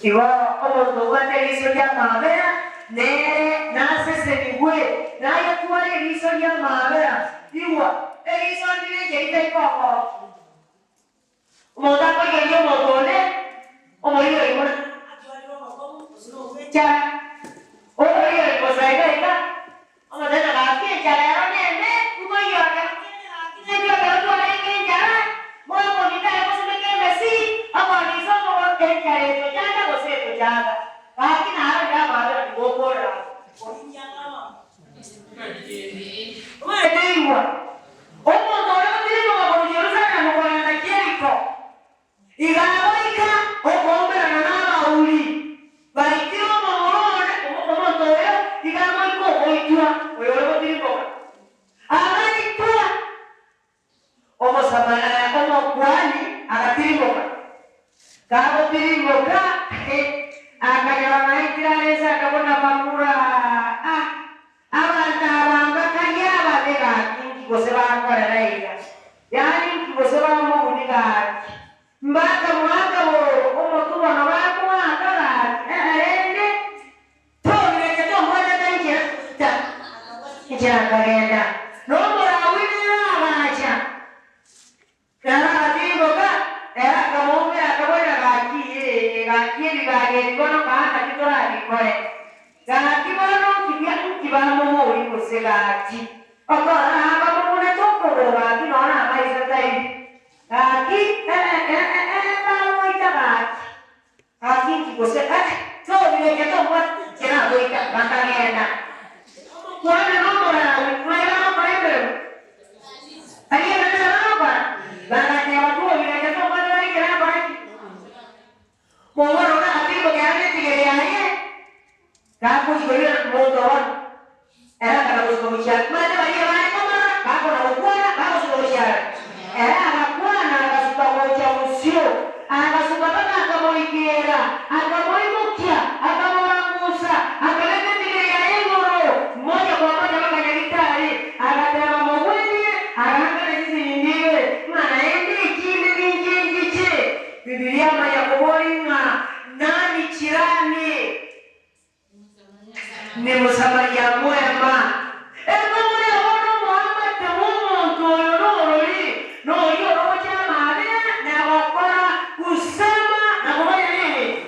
Iwa omuntu gwate liso lya mabera nere nasese bigwe naye kuwale liso lya mabera iwa eliso ndile jeite koko omuntu akoye motone omuliro iwa cha omuliro ikosaika ika omatena baki chalero nene kukoyo ndio ndio alengenjara moyo bonita yakosumeke mesi akonizo mo kenjare to jana goseto jana baki na haro ya bado ngokora onyama wewe omo dole tiri mo bonjoro sana mo kona Jericho igawaika okombera na mauli baitiro mo mo dole igawaiko oitua wewe tiri mo amaitua omo samana omo kwani akatirimuka kabo tirimuka akajaba maitira akabona mamura abantu abambakanyaba bega kingi gose bakorera ira yani gose bamubunika mbaka mwaka wo omo tubona bakwakala ende tone keto mwana tanjira ta kijana karenda no mura wina abacha kana atiboka era kamume akabona gaki bigage kono kana kitora bikore gaki bono kibamo muri kusegati okora abamune tokoro gaki nona maisa tai gaki bawo itagaki gaki kikose so bile keto mwa kena boita bakagenda kwana nomora wira no parebe aliye na roba bana watu wengine kama wale kila baki mwana na atibo gani tigere aye kapo jibele moto era kana kusikomsha mwana wale wale kama kapo na ukwana kapo kusikomsha era akakwana akasuka usio akasuka bana akamoikera akamoimukia akamorangusa akaleta tigere aye ngoro moja kwa moja kama nyalitari akatema mwenye akaanza ndiwe maana ende kile ninjinjiche Biblia mayakoboringa nani chirani ni musamaria mwema ego muri abono Muhammad tamumo toyorori no yoro chama na wakora kusema na kufanya nini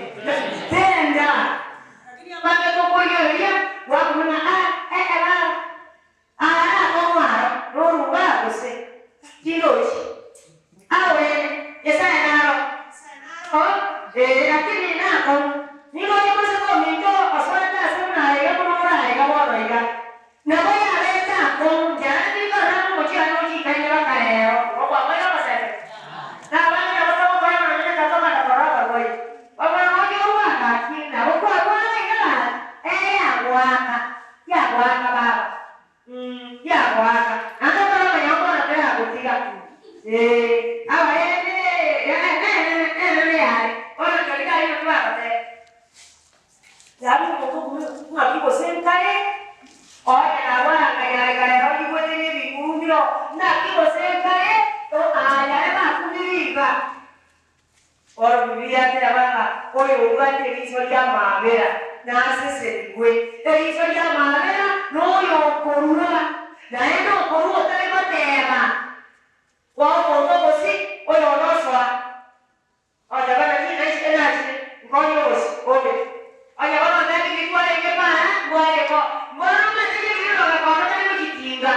tenda lakini ambaye kwa yoria wakuna komara roruba kose kiroshi awe yesana naro lakini nako nilo yose kwa mito aswata sana ya kumora ya bora ya na baya leta kwa jani kana moja anoji kanyera kaero kwa moyo basere na baya watu kwa maana kama kama baraka boy baba moja huwa kina kwa ngala agwaka ya gwaka baba ya gwaka anga kama yako na tena kutika awa ona kalika hiyo tu hapa yaani mtu akipo sentae oya na wana kaya roho kwa nini vikumbiro na akipo sentae to aya ema kudiriva ora Biblia tena bana oyo ugate liso ya mabera na sese gwe liso ya mabera no yo korura na eno korura tale matema wao ndo bosi oyo noswa oja bana ni naishi enaji ngonyos obe oja bana ndani kitwa yake bana ngwale ko mbona mtije vile kwa nani kujitinga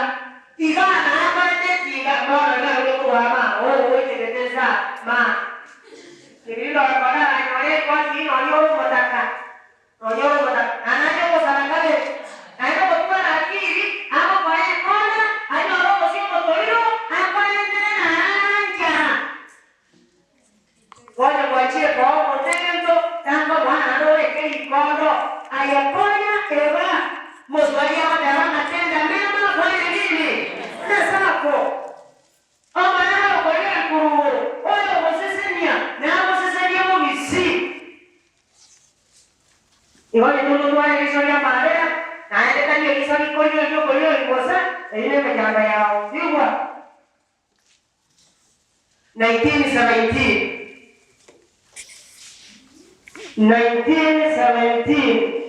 igana hapa ndetinga mbona na ule kwa mama wewe teketeza ma ndio kwa nani wale kwa nini wanyo mtaka anaje kwa sarangale aina kwa akili ama kwa kona aina roho sio motoiro hapa tena anja Goja kuachia kwa motendo tangu bwana ndoe kile kondo ayakonya eva moswalia wadana tenda mema kwa nini nasako ama nao kwa ile kuru oyo mosesenia na mosesenia mobisi iwale tundu wale historia madera na ile kanyo historia koyo ikosa ile mejanga yao diwa 1917 1917.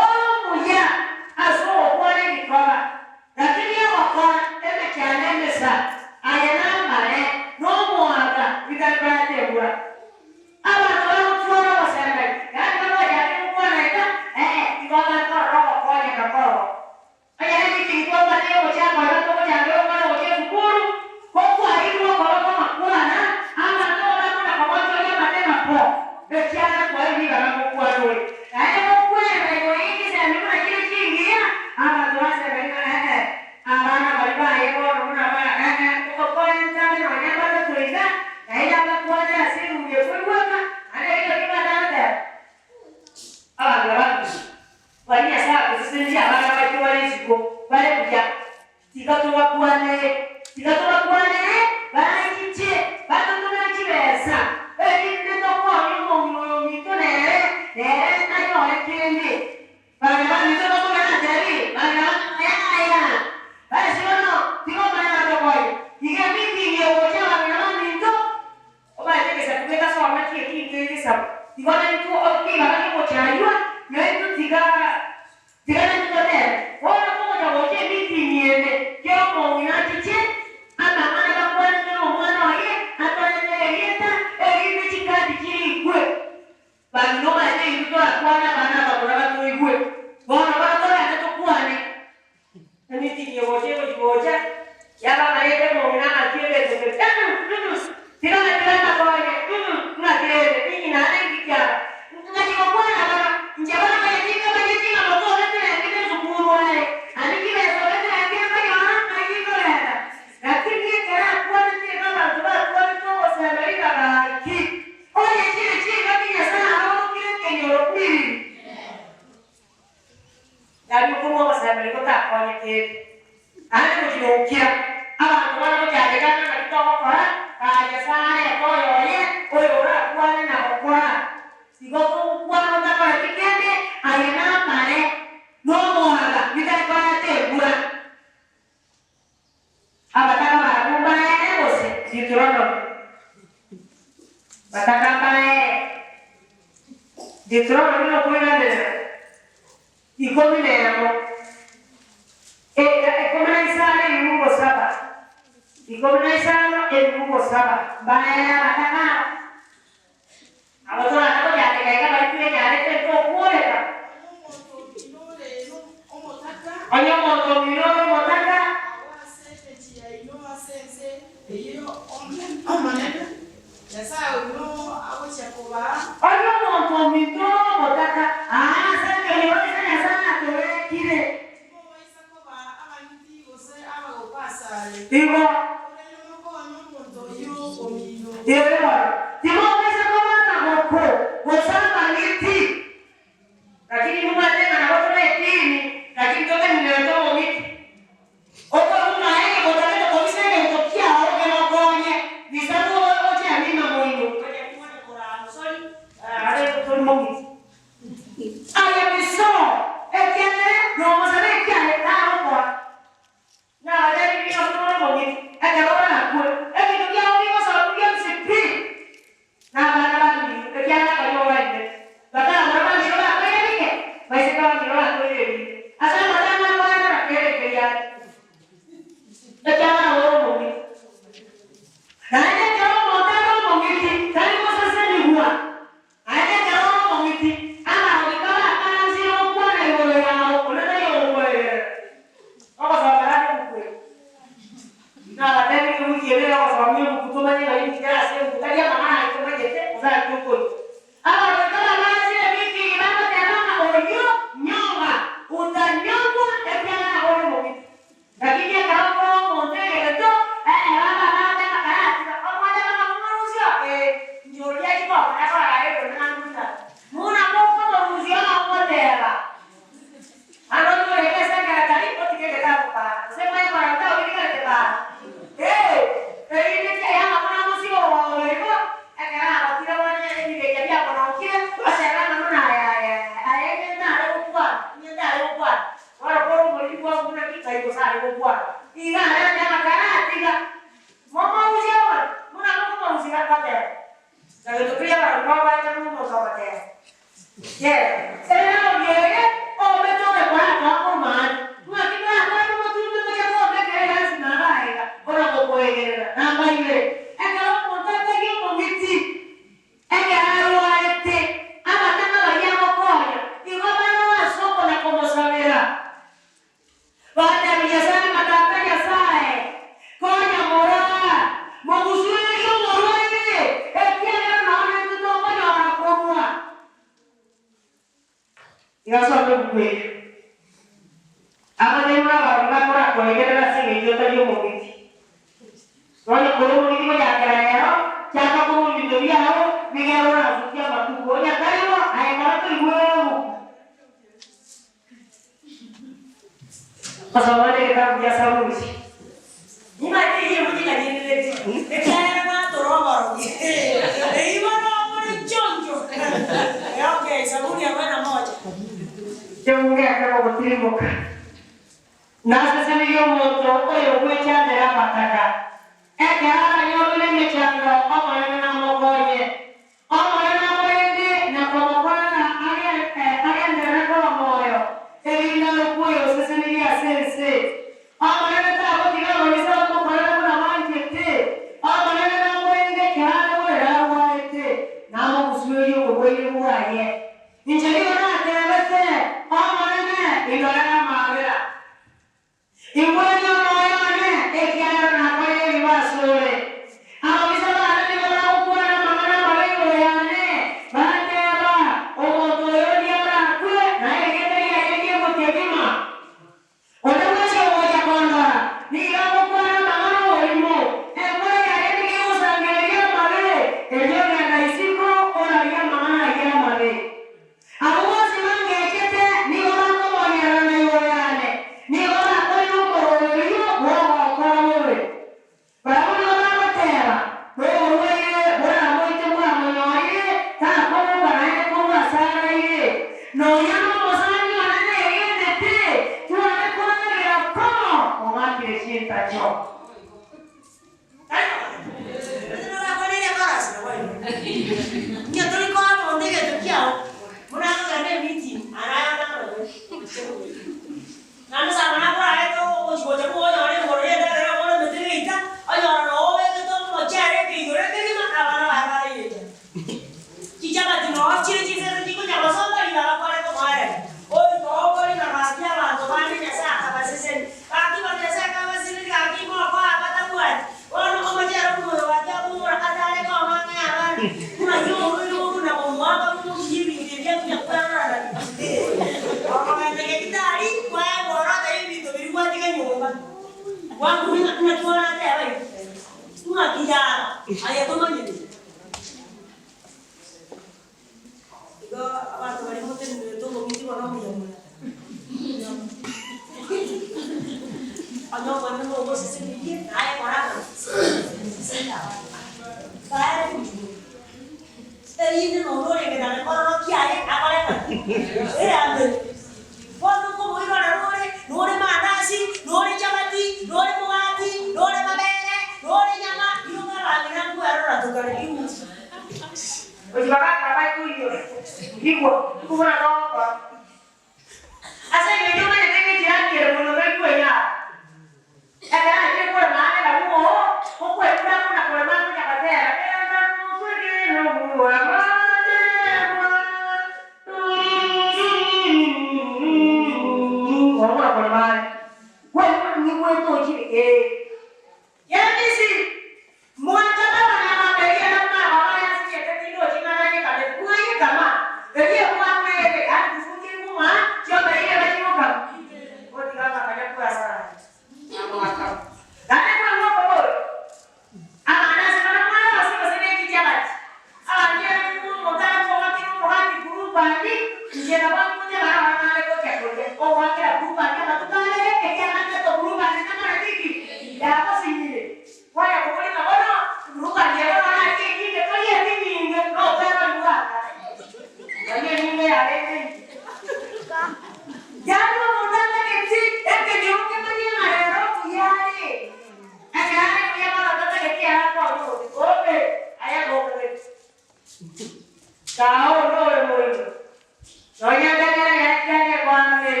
Soalnya kan kuanti.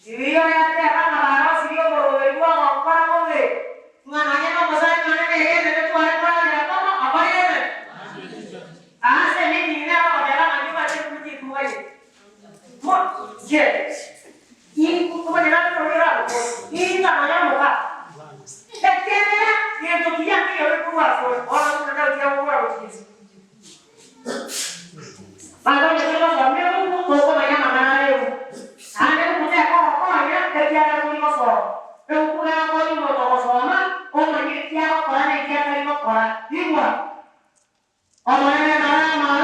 Video yang ada apa video baru dua ngokar ngombe. Mananya mau masalah mana nih? Ada tuan apa apa ya? Saya ini apa dalam lagi masih kunci kuai. Mau yes. Ini kemudian program. Ini namanya muka. Kayaknya dia tuh dia keluar. Orang sudah dia keluar begini. Makanya kalau kami kok banyak makanan itu. Ane punya kok ya kerja di kosong. Kalau punya kok di kosong mah, banyak dia orang dia kali kok. Ibu. Orang mana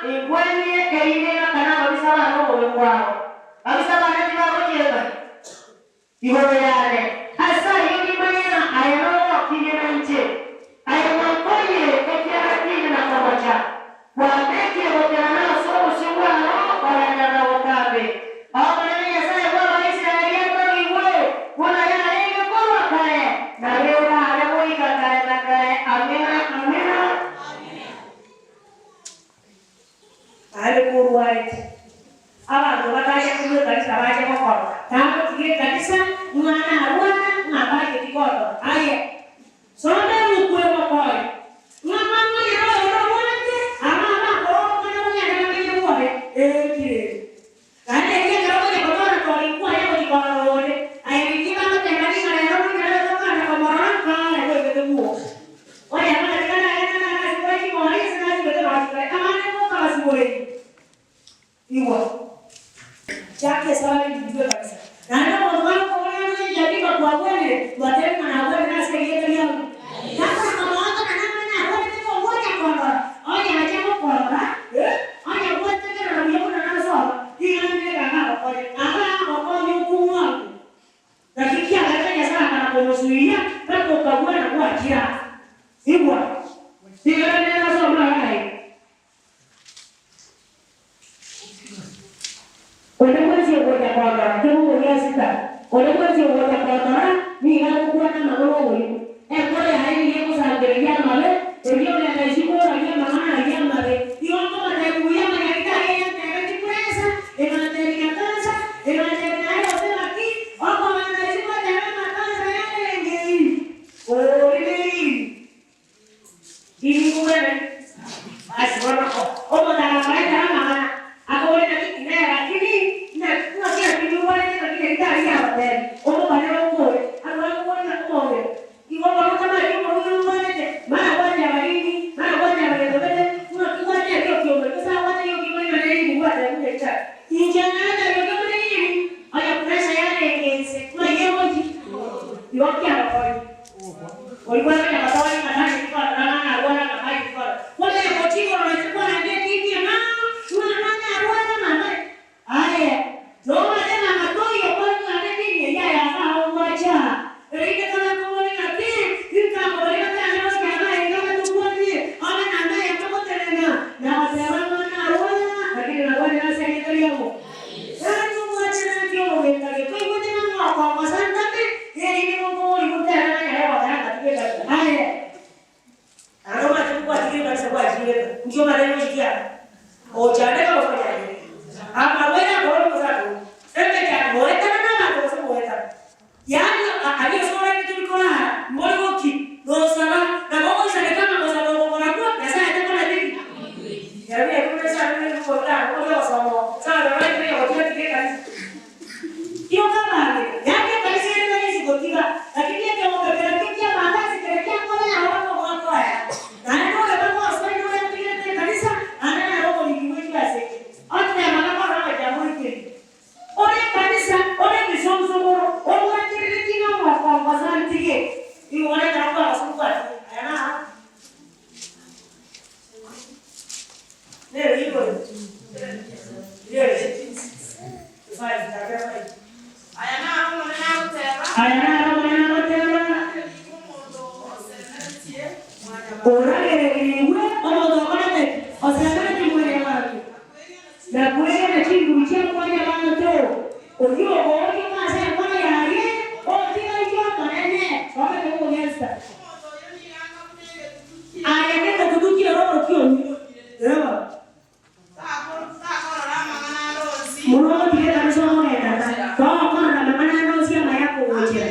ibu ini kayaknya karena bisa lalu ibu. Bisa banyak juga begitu. Ibu berani. Asal ini mana ayo kita nanti. Ayo kau ye kerja di mana baca. Wameke wajana somo shingwano baranyana watabe abaranya sai kwa Israeli bariwe wana yana kwa kare na leo na moi kare na kare amina amina ale kurwai ala ndo bataya kuwe kanisa baje kwa tangu tige kanisa mwana wana na baje tikoto aye sonde mkwe kwa Chake sawa ndio kabisa. Na ndio mwanzo kwa jadi kwa bwana, watu wana bwana na sasa yeye yangu. Sasa kama watu na bwana ndio ngoja kwa. Oye hajapo kwa. Oye wote kana ndio na sawa. Hiyo ndio kana kwa. Ama kwa ni hukumu wangu. Lakini anataka sana kana kunusuia hapo kwa bwana kwa ajira. Hivyo. Hiyo ndio sawa hai. Wanakwezi wote kwa ndio sita. Wanakwezi wote kwa ni hakuwa na magoro. Kole hai yeko sangeria male, ndio ile anashiko raia mama raia male. Hiyo kama ndio ya manyaika yeye ndio presa, ndio kansa, ndio hayo sema ki, hapo anashiko ndio kansa yale ngei. Oli. Ini kuwe. Basi wana omo dala maana mama. Ako wale na lakini na kwa kitu wale ndio kitu ya hotel. Omo bale wako. Ana kuona kuombe. Iwo kama hiyo mwanete mara kwanza walini mara kwanza walebele kuna kiwanja hiyo kiombe sasa wale hiyo kiwanja na nini kwa ndio cha injana ndio kama nini haya pressure yale ingese kuna hiyo moja yote hapo walikuwa na matawali na nani kwa na wana na hai kwa wale kochigo wanachukua na ndio kipi na kuna nani wana mama haya ndio wale na matoi ya kwa na nini ya sawa mwacha ile kama Mulo dia kan sono ya ta. Kok na mana no sia maya ko oche.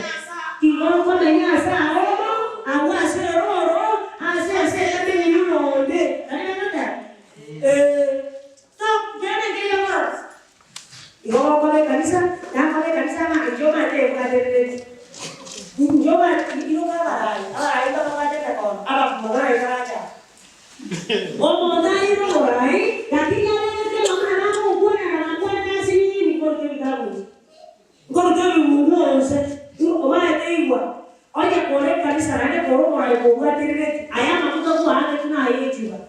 Ki ko menya sa ro awa se ro ase ta me ni no de. Ani na ta. Stop jana ke yo. Yo ko le kanisa, ya ko le kanisa ma yo ma te ka de. Yo ma ino ka ba. Ai ta ba de ta kon. Aba mo na ira aja. O mo na iro rai. Lakini oye kore kanisa rane koro mora ko gua tirire aya makuta ku ane tuna aye jiwa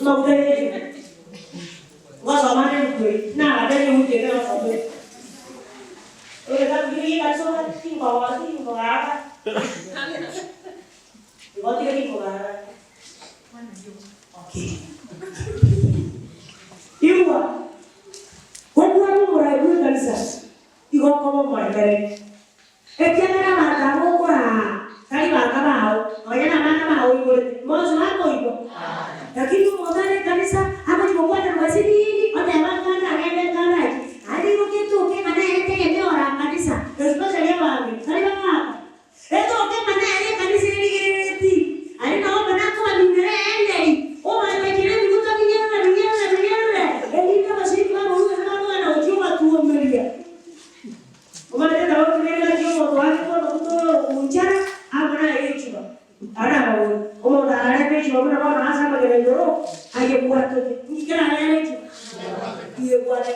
makuta ye gua sama ne ku na ada ni uje na so be oye kan gini kan so tin bawa apa gua tiri ko ara oke iwa gua mora ku kanisa igo como mora bere Etiana mata mukura, kali baka bao, oyana mana bao ibu, mozo ako ibu. Lakini modale kanisa, hapo ni mkuu na wasidi, otema kana ngende kana. Hadi ukitu ukimana ete eneo la kanisa, especially wangu. Kali baka. Eto ukimana ile kanisa ile gireti. Ali naomba na kwa bingere ende. O maana kile mkuta kinyana. Eli kama shirika la Mungu sana na ujua tu umelia. Umaana ndio unjara abana yechuba ara bawo omo da ara pe chuba na ba na sa magere ndoro aye buato nikira ara yechuba ye buale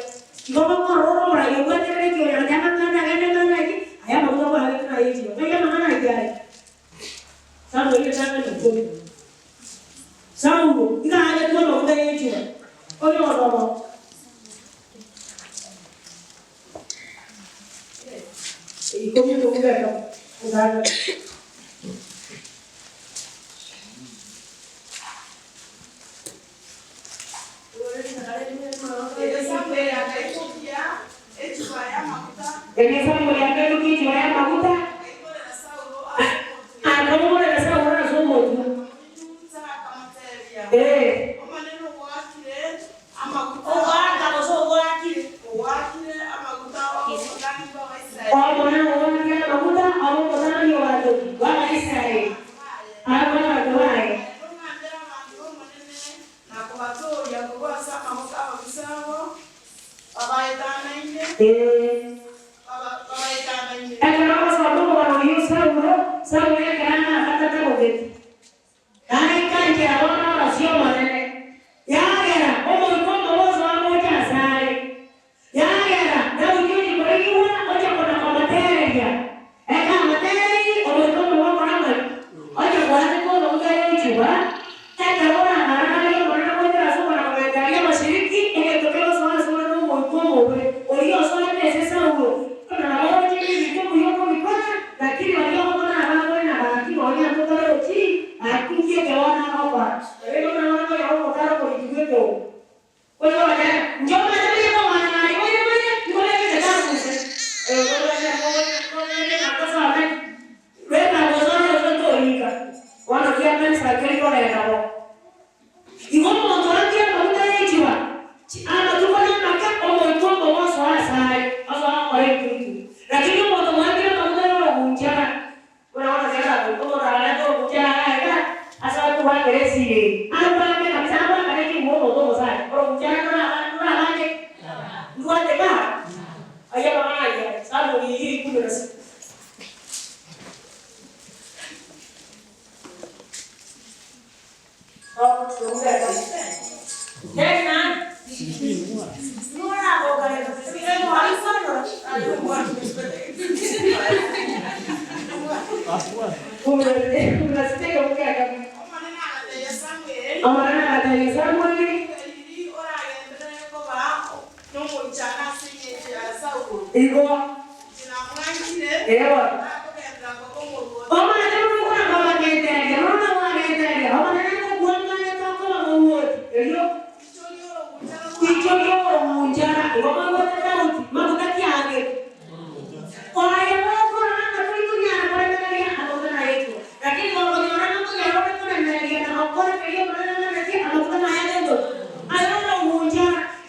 ngoma ko ro ra ye buate re ke ya jama kana kana ki aya mo ko ha ke na yechuba pe ya mana na ya sa mo ye sa na ko sa mo ika aye ko no da yechuba o yo ro mo y como yo voy a jugar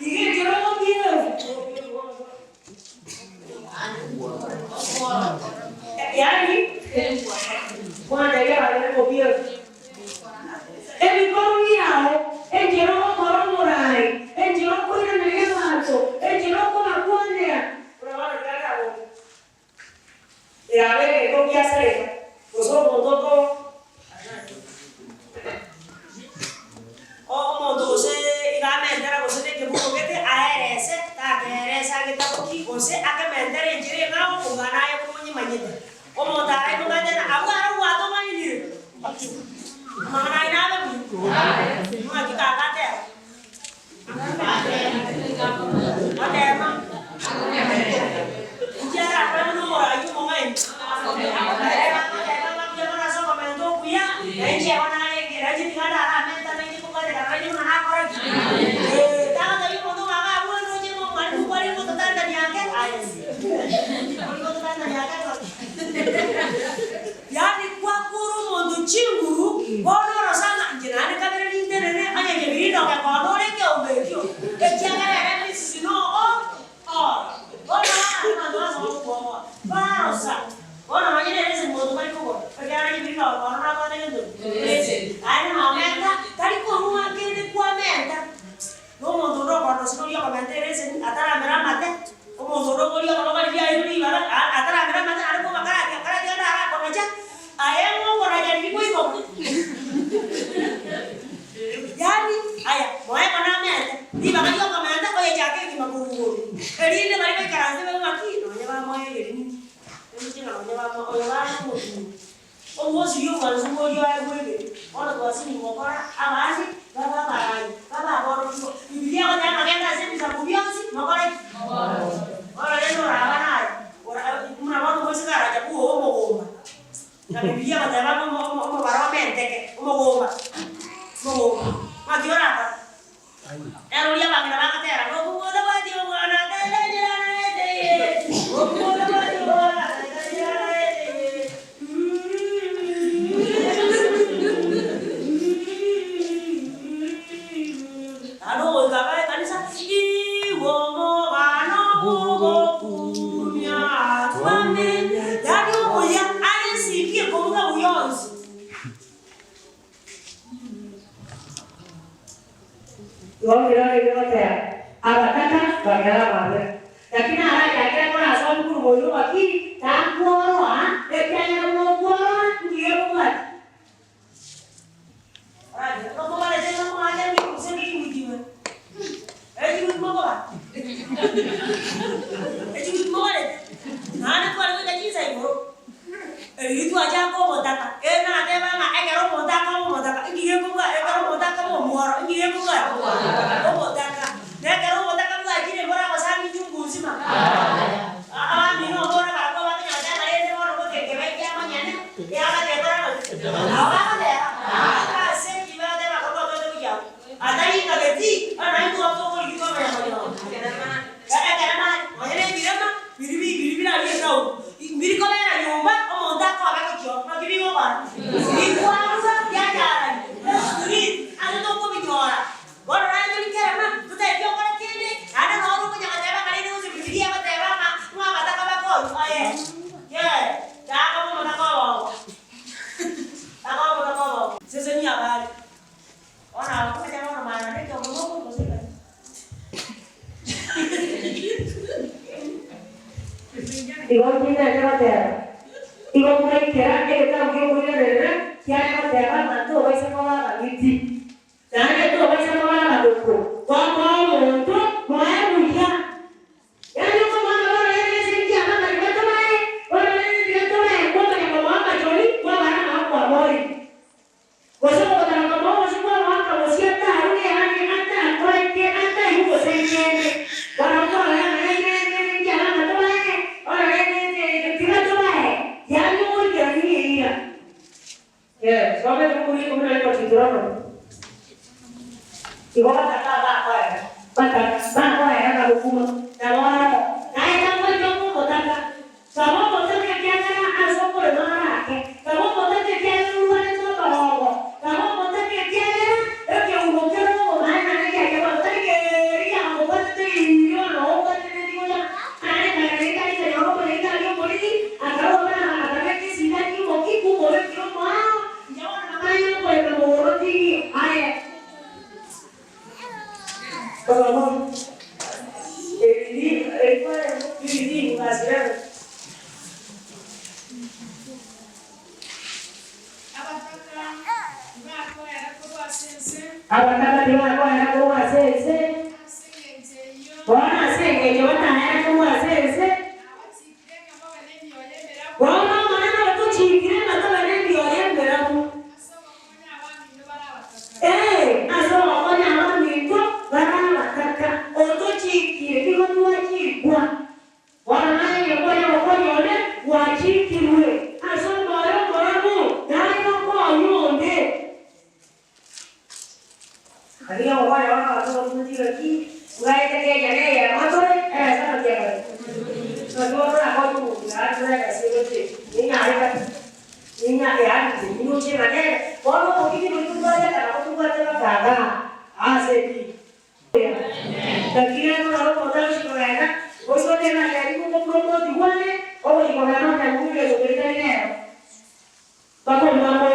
Lakini ya ve que no quiere hacer nosotros nosotros o você igualmente era você tem que buscar que ARS tá que ARS que tá aqui você a que mentir em dire não o gana é como ni manhã o montar aí não vai ter agora o ato vai ir mana aí nada não aqui tá até até mano já para não morar aí como é yani kwa kuru mundu chinguru bono sana jinane kamera internet anya nyebiri no ka kono le ke obekyo e kiagara ni sino bono ana so ko bono sa bono manye ne se mundu bari ko porque ana nyebiri no bono na ko ne ndo ana no menta tari ko mu akene kwa menta no mundu no bono sino yo komentere se atara mera mate o mundu no ko yo ko bari dia iri bala atara mera mate ana ko makara dia ada ko aja ayah mau belajar di kuih kok, jadi ayah mau apa namanya? Di bagian juga komentar kau yang jaga di makuru. Jadi ini mereka kerana itu memang mati, namanya mau yang ini, ini namanya mau orang mau. Oh mau sih juga semua juga yang boleh. Orang tua sini mau orang apa sih? Bapa orang itu, dia kalau jangan makan nasi bisa kubiang sih, mau orang. Orang itu orang mana? Orang mau sekarang aja mau. La Biblia matava mo veramente che mo goma. Ma ti ora. Ero lì a la terra, no può da vai di una delle no può da vai di una allora la vai canisa i uomo vanno go punya quando ya no voy a que como que uyonzi yo mira que yo te abatata bagara madre lakini ara yakira kona asal guru boyo aquí tan kuoro ekanya no kuoro ndiye kumat ara no ko vale de no aja ni se ni kudiwe eji mo ba eji mo vale nana ko ala ka ji sai mo itu aja kok modaka na te ba ma karo modaka ngiye ko ga karo modaka mo moro ngiye ko ga ko modaka ne karo modaka mo ajire bora ko sami jungu sima mi no bora ka ko ba ni aja na ene mo ko ke ba ya ma nyane ya ga te bora awa de ka se ki ba de ba ko ko de ya adai ka beti ana ko ko ko ko ba ya ma ya ma mo ne birama biri na ye rau biri ko era nyumba monta ko ba ko jo ma biri mo ba biri ko asa ya jara biri ana to ko bi jora bora na to ni kera ma to te yo ko kene ana no ru ko nya ta ba kali ni usi biri ya ba te ba ma ma ta ka ba ko aye ye ta ka mo na ko ta ka mo na ko se se ni ba ona ko ta mo ma na ne ko mo ko se ka igual que la terra igual que terra que está muy muy grande que hay una terra tanto vai ser como la liti dan que tu vai ser como la doko como mundo no es muy ya no como ahora es que ya no me cuento más ahora es que tú me cuento que como anda joli va a ganar a por morir pues como te lo como si como anda como si está ahí anda por que anda y pues se viene bueno no ya, soalnya aku kulit kemudian kau cinturan, ibu kata apa ya? Kata Bwana asenge jona haya kwa sese. Bwana maneno watu chingire na kama ndio yembera mu. Asoma kwa nyama nito bana kaka. Oto chingire kiko tuwa chingwa. Bwana naye kwa yole wachikirwe. Asoma yo boramu nani kwa yonde. Hadi wao watu wanataka ki Ugai tege jane ya matore sana dia kare. Kalau orang aku tu, ada orang kasih kerja. Ini ada, ini ada. Ini macam mana? Kalau kita betul betul ada, aku tu baca baca. Asyik. Tapi kalau orang sih orang ada, orang tu nak cari pun perlu dibuat ni. Oh, ini orang nak buat ni, kita ni. Tapi orang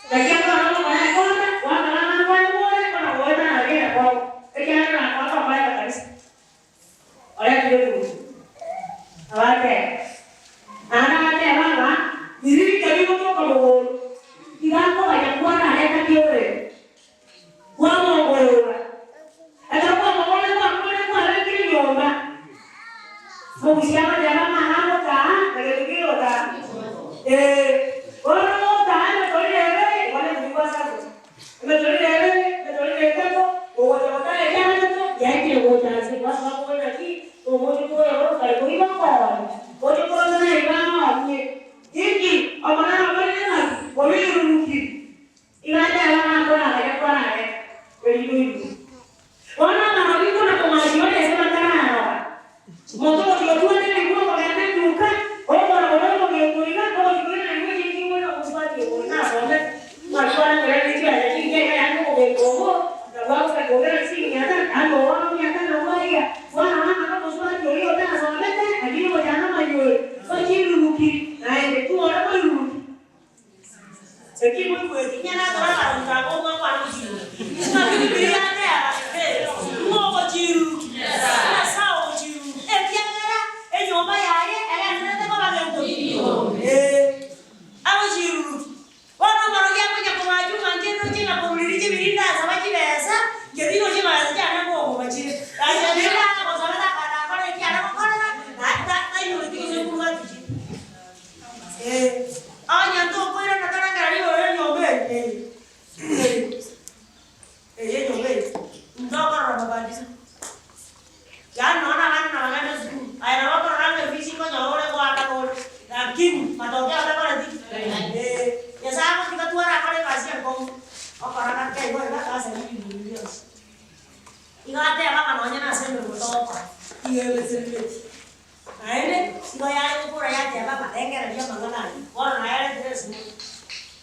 tapi kalau orang Oleh itu, awalnya, anak-anak apa? Diri kami itu kalau tidak kau banyak buat ada yang kiri, buat mau. Agar buat ada kiri juga. Mau siapa jangan mana kita, kalau kiri kita. Orang kita betul ni, orang juga sama. Betul ni tu, orang yang itu, yang kiri orang sih, pas orang lagi. तो मुझे कोई और कर कोई बात नहीं मुझे कोई नहीं करना है ये की अपना अपने ना कोई रुकी इलाज है कोई वरना ना अभी को ना तुम्हारी वाले ऐसे मत करना है मोटो जो तू ने लिखो बगैर दुखा ओ बड़ा को ये कोई ना कोई नहीं ये की वो उस बात की ना बोले मरवाना करे लीजिए है कि क्या है को देखो दबाव से गोबर सी गया था हम लोगों ने क्या था लोग आएगा वहां हमारा उसका चोरी होता है समझते हैं अभी वो जाना मजबूर तो ये रुकी नहीं तू और कोई रुकी सकी कोई दिया ना तो ना को को पानी जी इसका भी बिया है वो को जीरू ना साओ जीरू क्या करा ए जो भाई आए अरे अंदर तक बागे को आओ Giroud wana marogia kwenye kumaju manjeno jina kumlirije bilinda sabaji besa jadi no jima jana ko kumajire aja nenda ko sabata kana kore ki ana ko kore na yuri ki se kumga ki anya to ko ira na kana ngari ore nyobe ye nyobe ndo ko na babaji ya no na su ai na ko na físico nyore ko ata ko lakini matokeo ata ko di ya sama kita tua nak kau kasih aku, orang nak kayak gue nak kasih ni dulu. Ingat ya apa namanya nasi berbuat apa? Iya betul betul. Nah ini si bayar itu pun rakyat ya apa? Tengger dia mengenal. Orang rakyat itu semua.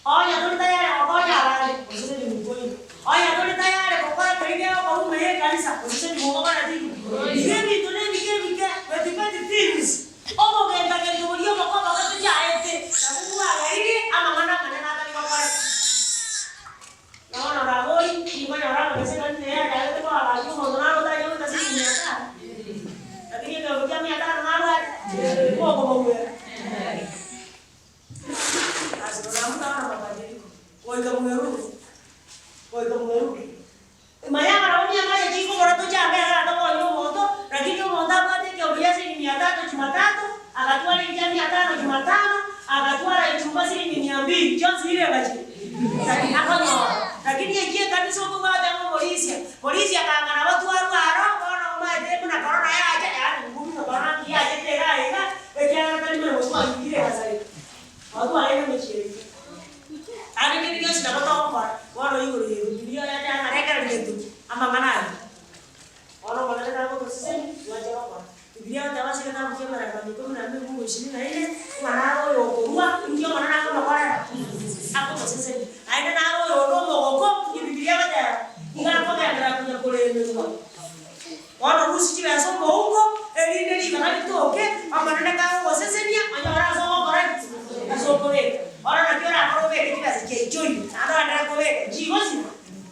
Oh ya tu ditanya ada pokoknya apa? Maksudnya dibukuin. Oh ya tu ditanya ada pokoknya kerja kamu meh kali sah. Maksudnya dibukukan nanti. Dia itu nih mikir berarti tinggi. Oh mau kayak itu dia mau kau bakal kerja itu. Kamu buat ini ama mana no ragoi y bueno ahora que se dan idea ya tengo a la como no otra yo no sé ni nada aquí que ya me ata nada poco mujer así no vamos a nada para ti hoy como meru mañana la uña más chico por tu ya me ha dado yo moto aquí yo monta parte que obvia si ni ata tu chimatato agatua ni ya mi ata no chimatano agatua la chumba si ni nyambi Jones ile bachi lakini yeye kanisa huko baada ya polisi akaangana watu wa roho wana umaje na corona yaje yani ngumu na corona kia yaje tega ina ekiana kali mwe uswa ngire hasari watu aina mechiri ani kidi ndio sina kwa wao hiyo ndio yaje ana rekara ndio ama manani wao wanataka kwa sisi waje kwa Biblia tawasi kana mke mara kwa 12:24 wanao yokuwa ndio wanana kama kwa hapo sasa aina nao yodomo wako Biblia wata ngapa kaenda kuja kule ndio wana rusi kila somo huko elinde ni mahali toke ama nenda kwa sasa ni anyora somo correct so correct wana nakiona aprobe kila siku join ana ndio kwa jigosi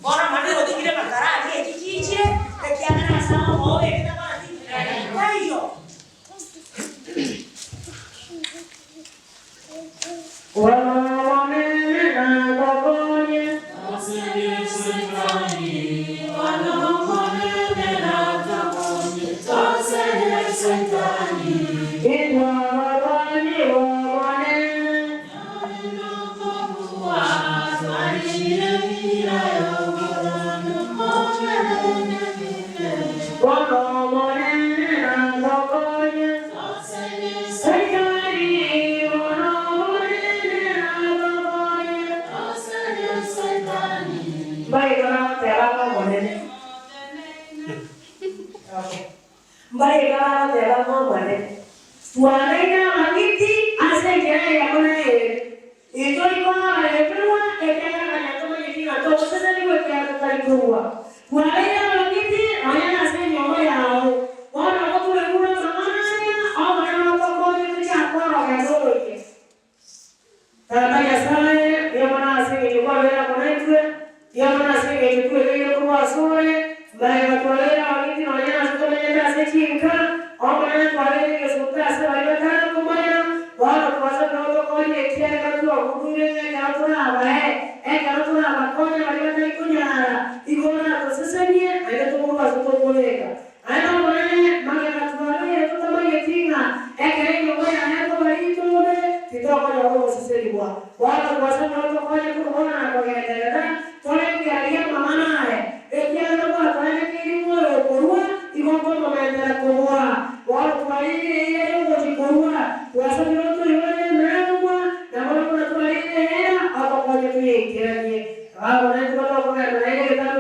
wana mande wote kile makara ali kichire kiana sawa howe kita kwa hiyo Wana Ahora,